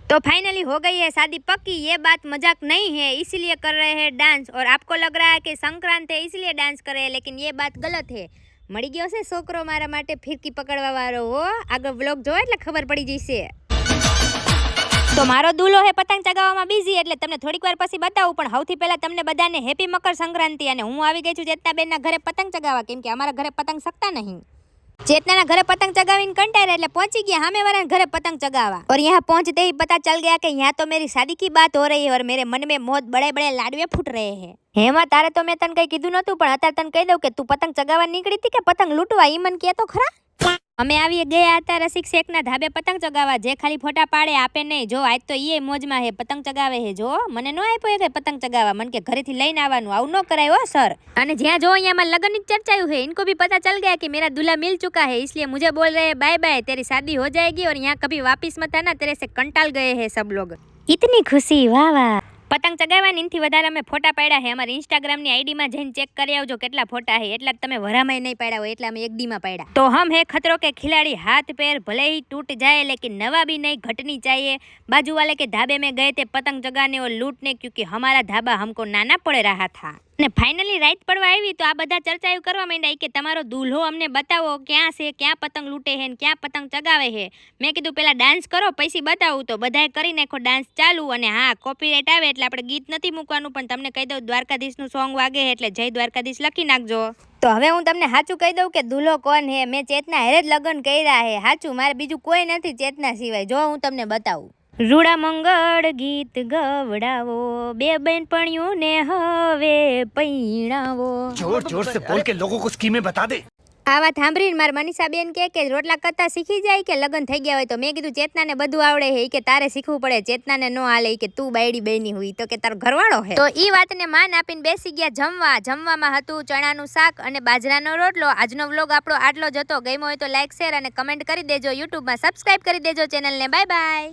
तो फाइनली हो गई है शादी पक्की, ये बात मजाक नहीं है, इसीलिए कर रहे हैं डांस। और आपको लग रहा है कि संक्रांत है इसलिए डांस कर रहे हैं, लेकिन ये बात गलत है। मળી ગયો છે છોકરો મારા માટે ફિરકી પકડવા વાળો હો। આગળ વ્લોગ જો એટલે ખબર પડી જશે। તો મારો દૂલો હે પતંગ ચગાવવામાં બિઝી, એટલે તમને થોડીક વાર પછી બતાવું, પણ સૌથી પહેલા તમને બધાને હેપી મકર સંક્રાંતિ। અને હું આવી ગઈ છું ચેતનાબેનના ઘરે પતંગ ચગાવવા, કેમ કે અમારા ઘરે પતંગ શકતા નહીં। चेतना घरे पतंग चगावीने कंटाळे એટલે पहुंची गया हमें वाला घरे पतंग चगावा। और यहाँ पहुंचते ही पता चल गया कि यहाँ तो मेरी शादी की बात हो रही है और मेरे मन में बहुत बड़े बड़े लाडवे फूट रहे हैं। हेमा तारे तो मैं तन कई कीधुं नतुं, पण अतार तन कही दऊं के तू पतंग चगावा निकળી थी के पतंग लूटवा, ई मन के तो खरा। અમે આવી ગયા હતા રસિક શેખના ધાબે પતંગ ચગાવવા, જે ખાલી ફોટા પાડે આપે નહીં। જો આજ તો ઈએ મોજમાં હે, પતંગ ચગાવે હે। જો મને નો આપ્યો કે પતંગ ચગાવવા, मन के ઘરેથી લઈને આવવાનું, આવું નો કરાય હો સર। અને જ્યાં જો અહીંયા માં લગ્નની ચર્ચાયું है, इनको भी पता चल गया कि मेरा दूल्हा मिल चुका है, इसलिए मुझे बोल रहे हैं बाय बाय, तेरी शादी हो जाएगी और यहाँ कभी वापिस मत आना, तेरे से कंटाल गए हैं सब लोग। इतनी खुशी, वाह वाह। पतंग चगावવાની इनથી વધારે અમે ફોટા પાડ્યા છે। અમારી ઇન્સ્ટાગ્રામની આઈડીમાં જઈને ચેક કરી આવજો કેટલા ફોટા છે, એટલા તમે વરામાંય નહીં પાડ્યા હોય, એટલા અમે એક દીમાં પાડ્યા। तो हम है खतरों के खिलाड़ी, हाथ पैर भले ही टूट जाए लेकिन नवा भी नहीं घटनी चाहिए। बाजू वाले के ढाबे में गए थे पतंग जगाने और लूटने, क्योंकि हमारा ढाबा हमको नाना पड़ रहा था। ने फाइनली राइट पड़वा आई तो आ बधा चर्चाओ करवा માંડ્યા કે તમારો દૂલ્હો અમને બતાવો ક્યાં છે, ક્યાં પતંગ લૂટે છે, ક્યાં પતંગ ચગાવે છે। મેં કીધું પેલા ડાન્સ કરો પછી બતાવું, તો બધાએ કરી નાખો ડાન્સ ચાલુ। અને હા, કોપીરાઇટ આવે એટલે આપણે ગીત નથી મૂકવાનું, પણ તમને કહી દઉં દ્વારકાધીશનું સોંગ વાગે એટલે જય દ્વારકાધીશ લખી નાખજો। તો હવે હું તમને સાચું કહી દઉં કે દૂલ્હો કોણ હે। મેં ચેતના હેરે જ લગ્ન કર્યા હે, સાચું, મારે બીજું કોઈ નથી ચેતના સિવાય। જો હું તમને બતાવું, રૂડા મંગળ ગીત ગવડાવો, બે બેનપણીઓને હવે પૈણાવો। जोर जोर से बोल के लोगों को स्कीमें बता दे। આ વાત સાંભળીને મારા મનીષાબેન કે રોટલા કરતા શીખી જાય કે લગ્ન થઈ ગયા હોય। તો મેં કીધું ચેતનાને બધું આવડે છે, કે તારે શીખવું પડે, ચેતનાને નો હાલે, કે તું બાયડી બની હોય તો કે તારો ઘરવાળો છે। તો ઈ વાતને માન આપીને બેસી ગયા જમવા। જમવામાં હતું ચણાનું શાક અને બાજરાનો રોટલો। આજનો વ્લોગ આપણો આટલો જ હતો। ગમ્યો હોય તો લાઈક શેર અને કમેન્ટ કરી દેજો, યુટ્યુબમાં સબસ્ક્રાઇબ કરી દેજો ચેનલને। Bye bye.